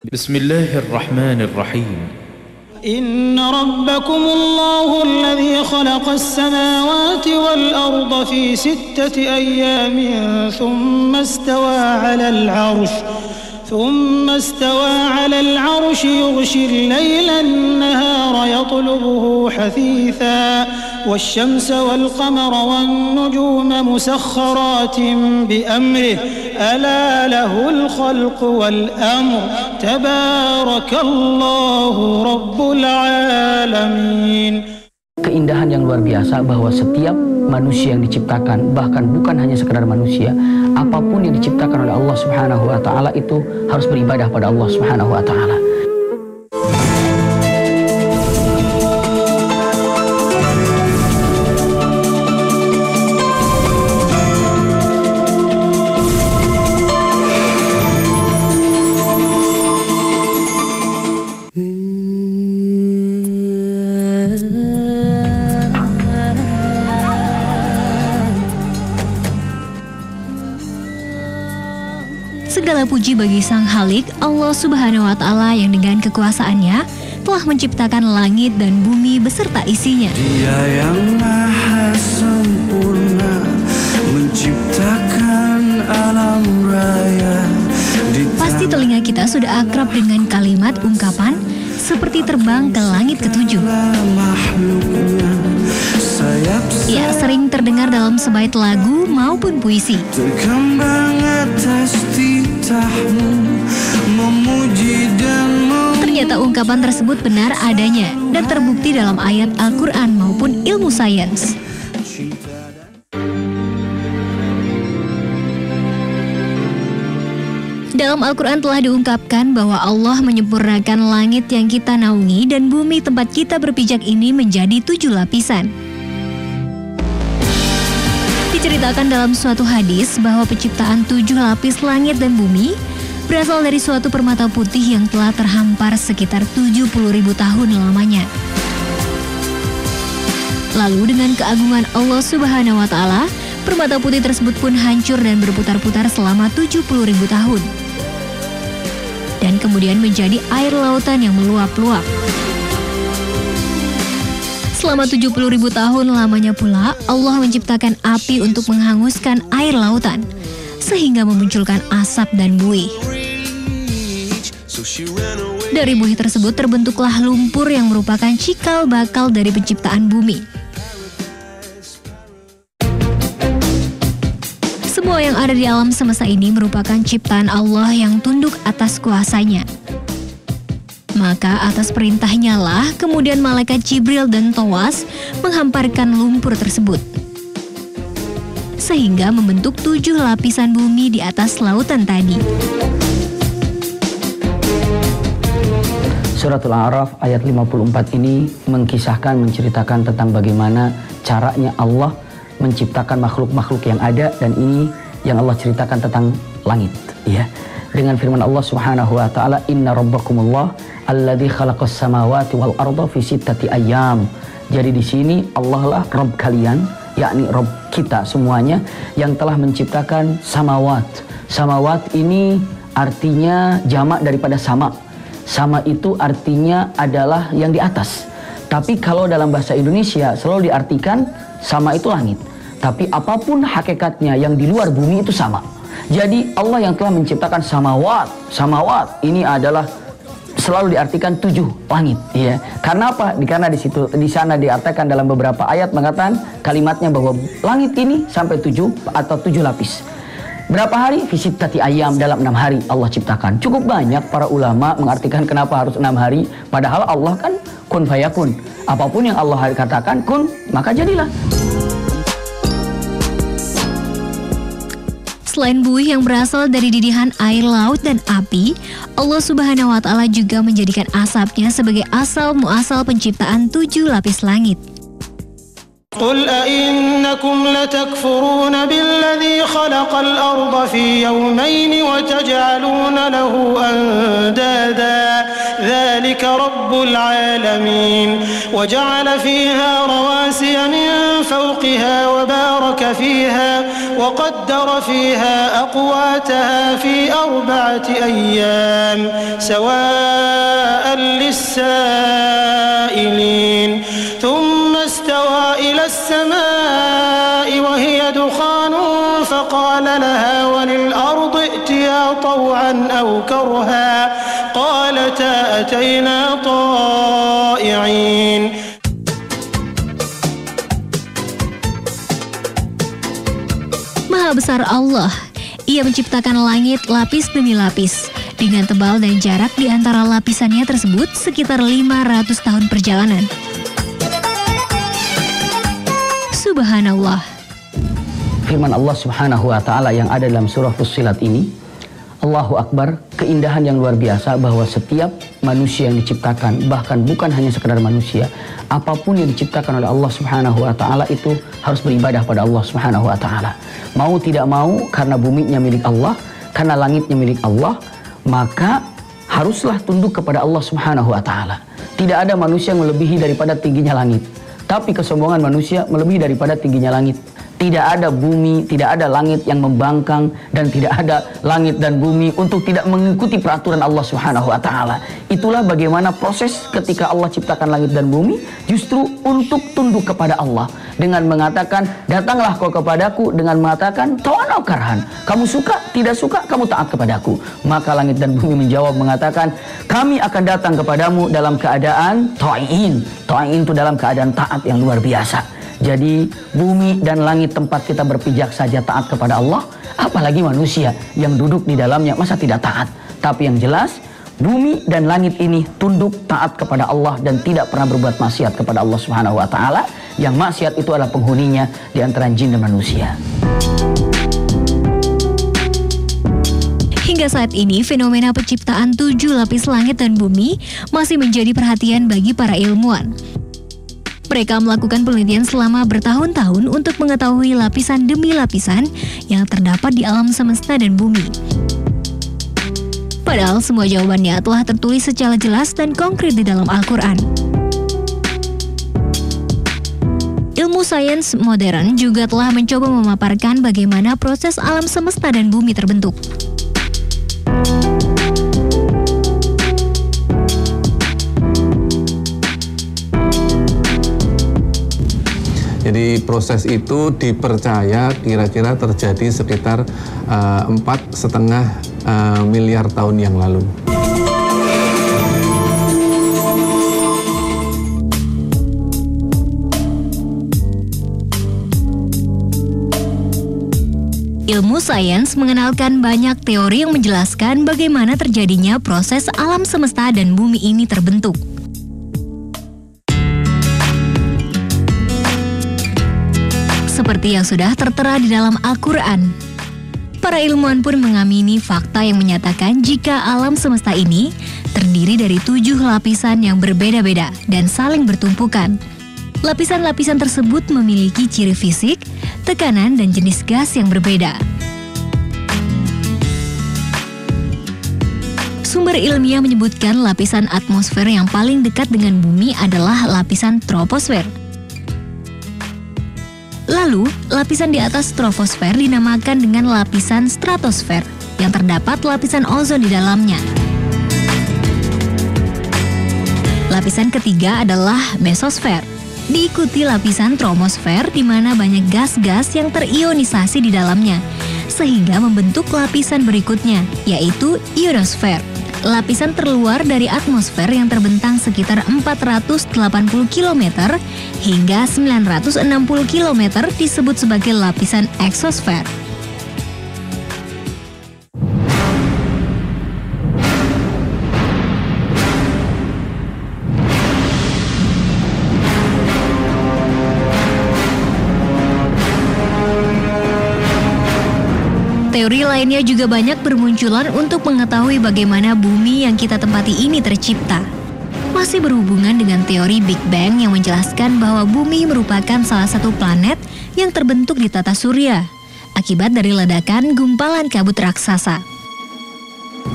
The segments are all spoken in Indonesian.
Bismillahirrahmanirrahim. Inna rabbakumullahu alladhi khalaqas samawati wal arda fi 6 ayyamin thumma istawa 'alal 'arsy يغشي الليل النهار يطلبه حثيثا والشمس والقمر والنجوم مسخرات بأمره ألا له الخلق والأمر تبارك الله رب العالمين. Keindahan yang luar biasa bahwa setiap manusia yang diciptakan, bahkan bukan hanya sekedar manusia, apapun yang diciptakan oleh Allah Subhanahu wa taala itu harus beribadah pada Allah Subhanahu wa taala. Segala puji bagi Sang Khalik, Allah Subhanahu wa Ta'ala, yang dengan kekuasaannya telah menciptakan langit dan bumi beserta isinya. Dia yang maha sempurna menciptakan alam raya. Pasti telinga kita sudah akrab dengan kalimat ungkapan seperti terbang ke langit ketujuh. Ya, sering terdengar dalam sebaik lagu maupun puisi. Ternyata ungkapan tersebut benar adanya dan terbukti dalam ayat Al-Quran maupun ilmu sains. Dalam Al-Quran telah diungkapkan bahwa Allah menyempurnakan langit yang kita naungi dan bumi tempat kita berpijak ini menjadi 7 lapisan. Diceritakan dalam suatu hadis bahwa penciptaan 7 lapis langit dan bumi berasal dari suatu permata putih yang telah terhampar sekitar 70.000 tahun lamanya. Lalu dengan keagungan Allah Subhanahu wa Ta'ala, permata putih tersebut pun hancur dan berputar-putar selama 70.000 tahun. Dan kemudian menjadi air lautan yang meluap-luap. Selama 70.000 tahun lamanya pula, Allah menciptakan api untuk menghanguskan air lautan, sehingga memunculkan asap dan buih. Dari buih tersebut terbentuklah lumpur yang merupakan cikal bakal dari penciptaan bumi. Semua yang ada di alam semesta ini merupakan ciptaan Allah yang tunduk atas kuasanya. Maka atas perintahnya lah kemudian malaikat Jibril dan Tawas menghamparkan lumpur tersebut, sehingga membentuk 7 lapisan bumi di atas lautan tadi. Suratul A'raf ayat 54 ini menceritakan tentang bagaimana caranya Allah menciptakan makhluk-makhluk yang ada, dan ini yang Allah ceritakan tentang langit, ya. Dengan firman Allah Subhanahu wa taala, "Inna rabbakumullah alladzi khalaqas samawati wal arda fi 6 ayyam." Jadi di sini Allah lah Rabb kalian, yakni Rabb kita semuanya yang telah menciptakan samawat. Samawat ini artinya jamak daripada sama. Sama itu artinya adalah yang di atas. Tapi kalau dalam bahasa Indonesia selalu diartikan sama itu langit. Tapi apapun hakikatnya yang di luar bumi itu sama. Jadi Allah yang telah menciptakan samawat. Samawat ini adalah selalu diartikan 7 langit, ya. Karena apa? Karena di sana diartikan dalam beberapa ayat mengatakan kalimatnya bahwa langit ini sampai 7 atau 7 lapis. Berapa hari? Fi 6 ayyam, dalam 6 hari Allah ciptakan. Cukup banyak para ulama mengartikan kenapa harus 6 hari. Padahal Allah kan kun fayakun. Apapun yang Allah katakan kun, maka jadilah. Selain buih yang berasal dari didihan air laut dan api, Allah Subhanahu wa Ta'ala juga menjadikan asapnya sebagai asal muasal penciptaan 7 lapis langit. قل أئنكم لتكفرون بالذي خلق الأرض في يومين وتجعلون له أندادا ذلك رب العالمين وجعل فيها رواسي من فوقها وقدر فيها أقواتها في 4 أيام سواء للسائلين ثم استوى إلى السماء وهي دخان فقال لها وللأرض ائتيا طوعا أو كرها قالتا أتينا طائعين. Maha besar Allah, Ia menciptakan langit lapis demi lapis, dengan tebal dan jarak di antara lapisannya tersebut sekitar 500 tahun perjalanan. Subhanallah. Firman Allah Subhanahu wa Ta'ala yang ada dalam surah Fussilat ini, Allahu Akbar, keindahan yang luar biasa bahwa setiap manusia yang diciptakan, bahkan bukan hanya sekedar manusia, apapun yang diciptakan oleh Allah Subhanahu wa Ta'ala itu harus beribadah pada Allah Subhanahu wa Ta'ala. Mau tidak mau, karena buminya milik Allah, karena langitnya milik Allah, maka haruslah tunduk kepada Allah Subhanahu wa Ta'ala. Tidak ada manusia yang melebihi daripada tingginya langit, tapi kesombongan manusia melebihi daripada tingginya langit. Tidak ada bumi, tidak ada langit yang membangkang, dan tidak ada langit dan bumi untuk tidak mengikuti peraturan Allah Subhanahu wa Ta'ala. Itulah bagaimana proses ketika Allah ciptakan langit dan bumi, justru untuk tunduk kepada Allah dengan mengatakan, datanglah kau kepadaku, dengan mengatakan tawan au karhan, kamu suka tidak suka kamu taat kepadaku. Maka langit dan bumi menjawab mengatakan, kami akan datang kepadamu dalam keadaan ta'in. Ta'in itu dalam keadaan taat yang luar biasa. Jadi bumi dan langit tempat kita berpijak saja taat kepada Allah, apalagi manusia yang duduk di dalamnya masa tidak taat. Tapi yang jelas, bumi dan langit ini tunduk taat kepada Allah dan tidak pernah berbuat maksiat kepada Allah Subhanahu wa Ta'ala. Yang maksiat itu adalah penghuninya di antara jin dan manusia. Hingga saat ini, fenomena penciptaan 7 lapis langit dan bumi masih menjadi perhatian bagi para ilmuwan. Mereka melakukan penelitian selama bertahun-tahun untuk mengetahui lapisan demi lapisan yang terdapat di alam semesta dan bumi. Padahal semua jawabannya telah tertulis secara jelas dan konkret di dalam Al-Quran. Ilmu sains modern juga telah mencoba memaparkan bagaimana proses alam semesta dan bumi terbentuk. Jadi proses itu dipercaya kira-kira terjadi sekitar 4,5 miliar tahun yang lalu. Ilmu sains mengenalkan banyak teori yang menjelaskan bagaimana terjadinya proses alam semesta dan bumi ini terbentuk. Seperti yang sudah tertera di dalam Al-Quran, para ilmuwan pun mengamini fakta yang menyatakan jika alam semesta ini terdiri dari 7 lapisan yang berbeda-beda dan saling bertumpukan. Lapisan-lapisan tersebut memiliki ciri fisik, tekanan, dan jenis gas yang berbeda. Sumber ilmiah menyebutkan lapisan atmosfer yang paling dekat dengan bumi adalah lapisan troposfer. Lalu, lapisan di atas troposfer dinamakan dengan lapisan stratosfer, yang terdapat lapisan ozon di dalamnya. Lapisan ketiga adalah mesosfer, diikuti lapisan troposfer di mana banyak gas-gas yang terionisasi di dalamnya, sehingga membentuk lapisan berikutnya, yaitu ionosfer. Lapisan terluar dari atmosfer yang terbentang sekitar 480 km hingga 960 km disebut sebagai lapisan eksosfer. Teori lainnya juga banyak bermunculan untuk mengetahui bagaimana bumi yang kita tempati ini tercipta. Masih berhubungan dengan teori Big Bang yang menjelaskan bahwa bumi merupakan salah satu planet yang terbentuk di tata surya akibat dari ledakan gumpalan kabut raksasa.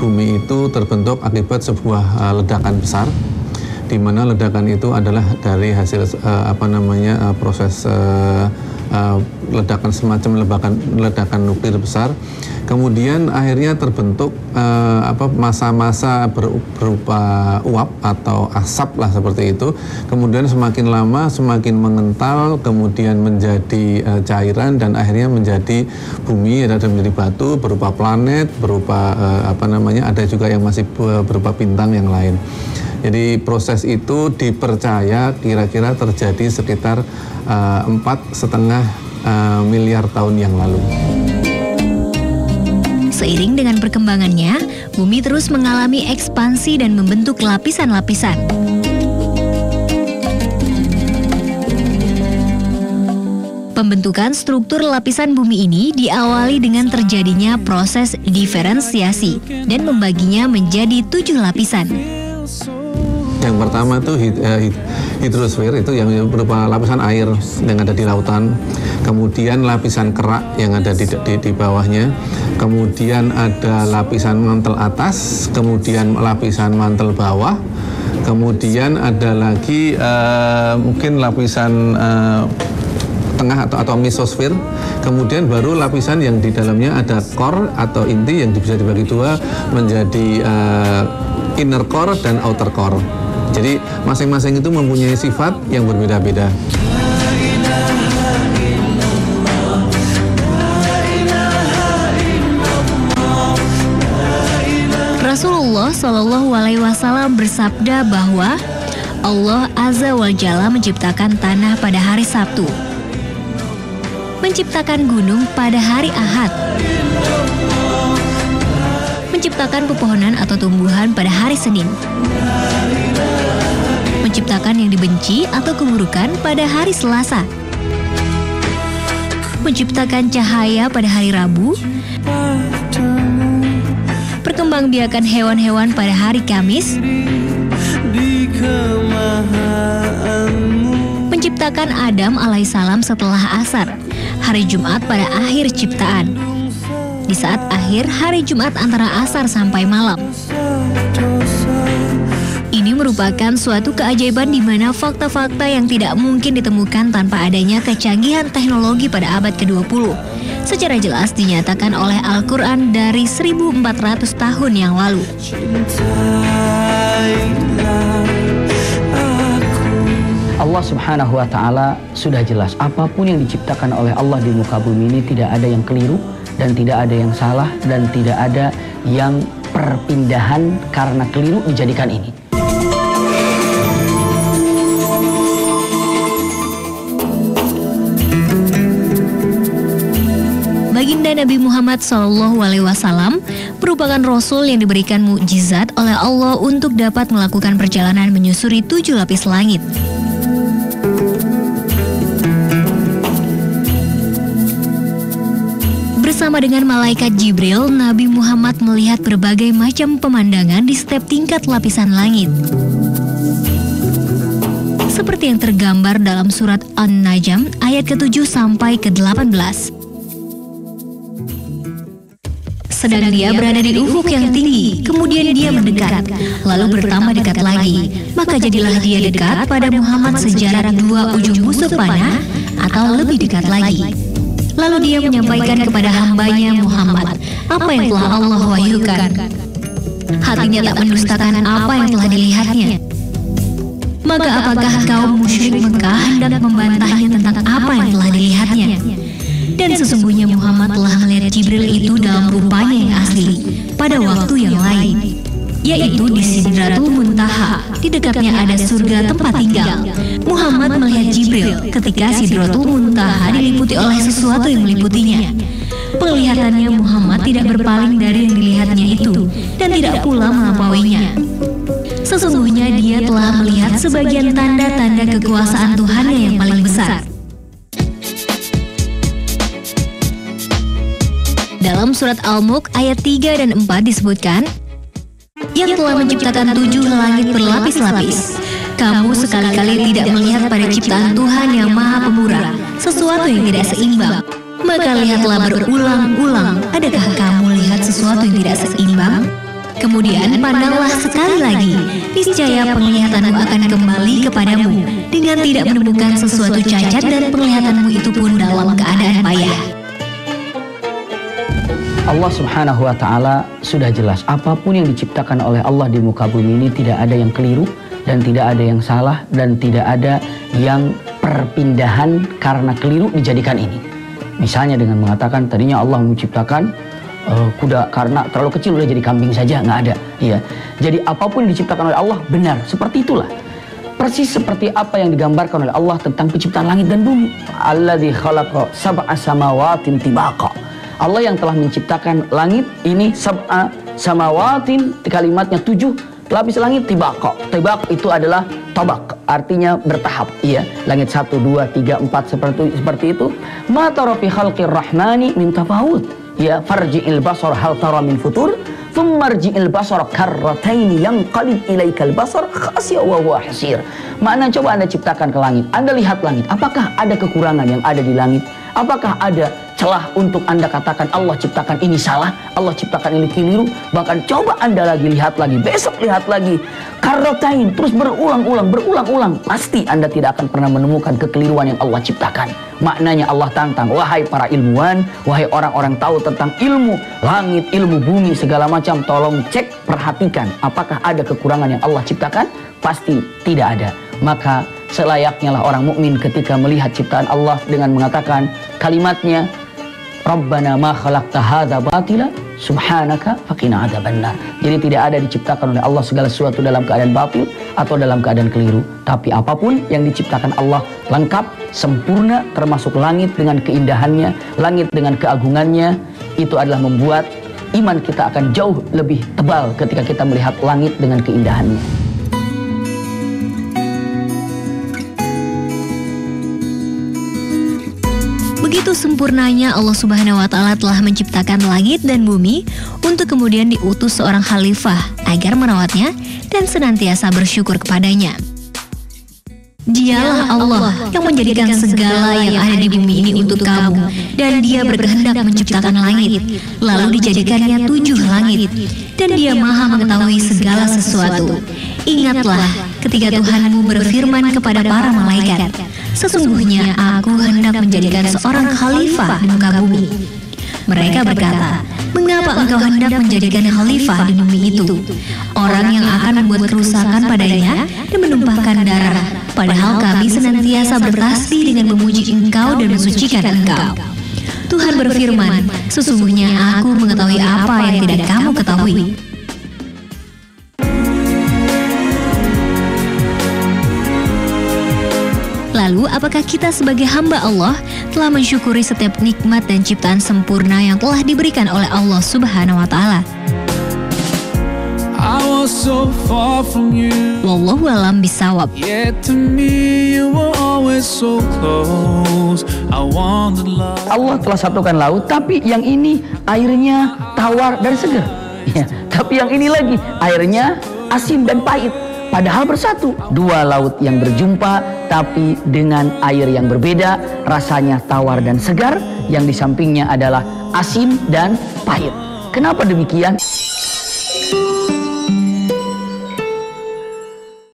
Bumi itu terbentuk akibat sebuah ledakan besar, di mana ledakan itu adalah dari hasil proses ledakan semacam ledakan nuklir besar. Kemudian akhirnya terbentuk masa-masa berupa uap atau asap lah seperti itu. Kemudian semakin lama semakin mengental, kemudian menjadi cairan dan akhirnya menjadi bumi, ada menjadi batu berupa planet, berupa ada juga yang masih berupa bintang yang lain. Jadi proses itu dipercaya kira-kira terjadi sekitar 4,5 miliar tahun yang lalu. Seiring dengan perkembangannya, bumi terus mengalami ekspansi dan membentuk lapisan-lapisan. Pembentukan struktur lapisan bumi ini diawali dengan terjadinya proses diferensiasi dan membaginya menjadi 7 lapisan. Yang pertama itu hidrosfer, itu yang berupa lapisan air yang ada di lautan. Kemudian lapisan kerak yang ada di bawahnya. Kemudian ada lapisan mantel atas, kemudian lapisan mantel bawah. Kemudian ada lagi mungkin lapisan tengah atau mesosfer. Kemudian baru lapisan yang di dalamnya ada core atau inti yang bisa dibagi dua menjadi inner core dan outer core. Jadi masing-masing itu mempunyai sifat yang berbeda-beda. Rasulullah Shallallahu Alaihi Wasallam bersabda bahwa Allah Azza wa Jalla menciptakan tanah pada hari Sabtu, menciptakan gunung pada hari Ahad, menciptakan pepohonan atau tumbuhan pada hari Senin, menciptakan yang dibenci atau keburukan pada hari Selasa, menciptakan cahaya pada hari Rabu, perkembangbiakan hewan-hewan pada hari Kamis, menciptakan Adam alaihissalam setelah asar, hari Jumat pada akhir ciptaan, di saat akhir hari Jumat antara asar sampai malam. Ini merupakan suatu keajaiban di mana fakta-fakta yang tidak mungkin ditemukan tanpa adanya kecanggihan teknologi pada abad ke-20 secara jelas dinyatakan oleh Al-Quran dari 1400 tahun yang lalu. Allah Subhanahu wa Ta'ala sudah jelas, apapun yang diciptakan oleh Allah di muka bumi ini tidak ada yang keliru dan tidak ada yang salah dan tidak ada yang perpindahan karena keliru dijadikan ini. Baginda Nabi Muhammad SAW merupakan Rasul yang diberikan mukjizat oleh Allah untuk dapat melakukan perjalanan menyusuri 7 lapis langit. Bersama dengan malaikat Jibril, Nabi Muhammad melihat berbagai macam pemandangan di setiap tingkat lapisan langit. Seperti yang tergambar dalam surat An-Najm ayat ke-7 sampai ke-18. Sedang dia berada di ufuk yang tinggi, kemudian dia mendekat, lalu bertambah dekat lagi. Maka jadilah dia dekat pada Muhammad sejarak 2 ujung busur panah atau lebih dekat lagi. Lalu dia menyampaikan kepada hambanya Muhammad apa yang telah Allah wahyukan. Hatinya tak mendustakan apa yang telah dilihatnya. Maka apakah kaum musyrik Mekah hendak membantahnya tentang apa yang telah dilihatnya? Dan sesungguhnya Muhammad telah melihat Jibril itu dalam rupanya yang asli pada waktu yang lain, yaitu di Sidratul Muntaha. Di dekatnya ada surga tempat tinggal. Muhammad melihat Jibril ketika Sidratul Muntaha diliputi oleh sesuatu yang meliputinya. Penglihatannya Muhammad tidak berpaling dari yang dilihatnya itu dan tidak pula melampauinya. Sesungguhnya dia telah melihat sebagian tanda-tanda kekuasaan Tuhannya yang paling besar. Dalam surat Al-Mulk ayat 3 dan 4 disebutkan, yang telah menciptakan 7 langit berlapis-lapis. Kamu sekali-kali tidak melihat pada ciptaan Tuhan yang Maha Pemurah sesuatu yang tidak seimbang. Maka lihatlah berulang-ulang, adakah kamu lihat sesuatu yang tidak seimbang? Kemudian pandanglah sekali lagi, niscaya penglihatanmu akan kembali kepadamu dengan tidak menemukan sesuatu cacat dan penglihatanmu itu pun dalam keadaan payah. Allah Subhanahu wa Ta'ala sudah jelas, apapun yang diciptakan oleh Allah di muka bumi ini tidak ada yang keliru dan tidak ada yang salah dan tidak ada yang perpindahan karena keliru dijadikan ini. Misalnya dengan mengatakan tadinya Allah menciptakan kuda karena terlalu kecil udah jadi kambing saja, nggak ada. Iya. Jadi apapun yang diciptakan oleh Allah benar, seperti itulah. Persis seperti apa yang digambarkan oleh Allah tentang penciptaan langit dan bumi. Alladzi khalaqa sab'a samawatin tibaqa. Allah yang telah menciptakan langit ini sab'a samawatin, kalimatnya 7 lapis langit tibaqa. Tibaq itu adalah tabak, artinya bertahap. Iya, langit 1, 2, 3, 4 seperti itu. Ma tara fi khalqir rahmani min tafawut. Ya, farji'il basar hal tara min futur, thumma rji'il basar karrataini yanqalib ilaikal basar khasya wa huwa hasir. Makna coba Anda ciptakan ke langit, Anda lihat langit, apakah ada kekurangan yang ada di langit? Apakah ada celah untuk Anda katakan Allah ciptakan ini salah, Allah ciptakan ini keliru? Bahkan coba Anda lagi lihat lagi, besok lihat lagi, karratain, terus berulang-ulang, pasti Anda tidak akan pernah menemukan kekeliruan yang Allah ciptakan. Maknanya Allah tantang, wahai para ilmuwan, wahai orang-orang tahu tentang ilmu langit, ilmu bumi, segala macam, tolong cek, perhatikan, apakah ada kekurangan yang Allah ciptakan? Pasti tidak ada. Maka selayaknya lah orang mukmin ketika melihat ciptaan Allah dengan mengatakan kalimatnya, Rabbana ma khalaqta hadza batila subhanaka faqina adzabannar. Jadi tidak ada diciptakan oleh Allah segala sesuatu dalam keadaan batil atau dalam keadaan keliru. Tapi apapun yang diciptakan Allah lengkap, sempurna, termasuk langit dengan keindahannya, langit dengan keagungannya. Itu adalah membuat iman kita akan jauh lebih tebal ketika kita melihat langit dengan keindahannya. Begitu sempurnanya Allah Subhanahu wa Ta'ala telah menciptakan langit dan bumi untuk kemudian diutus seorang khalifah agar merawatnya dan senantiasa bersyukur kepadanya. Dialah Allah yang menjadikan segala yang ada di bumi ini untuk kamu, dan Dia berkehendak menciptakan langit, lalu dijadikannya 7 langit, dan Dia Maha mengetahui segala sesuatu. Ingatlah ketika Tuhanmu berfirman kepada para malaikat, sesungguhnya aku hendak menjadikan seorang khalifah di muka bumi. Mereka berkata, mengapa engkau hendak menjadikan khalifah di bumi itu? Orang yang akan membuat kerusakan padanya dan menumpahkan darah, padahal kami senantiasa bertasbih dengan memuji engkau dan mensucikan engkau. Tuhan berfirman, sesungguhnya aku mengetahui apa yang tidak kamu ketahui. Lalu, apakah kita sebagai hamba Allah telah mensyukuri setiap nikmat dan ciptaan sempurna yang telah diberikan oleh Allah Subhanahu wa Ta'ala? Wallahu a'lam bishawab. Allah telah satukan laut, tapi yang ini airnya tawar dan segar. Ya, tapi yang ini lagi airnya asin dan pahit. Padahal bersatu, 2 laut yang berjumpa tapi dengan air yang berbeda, rasanya tawar dan segar, yang di sampingnya adalah asin dan pahit. Kenapa demikian?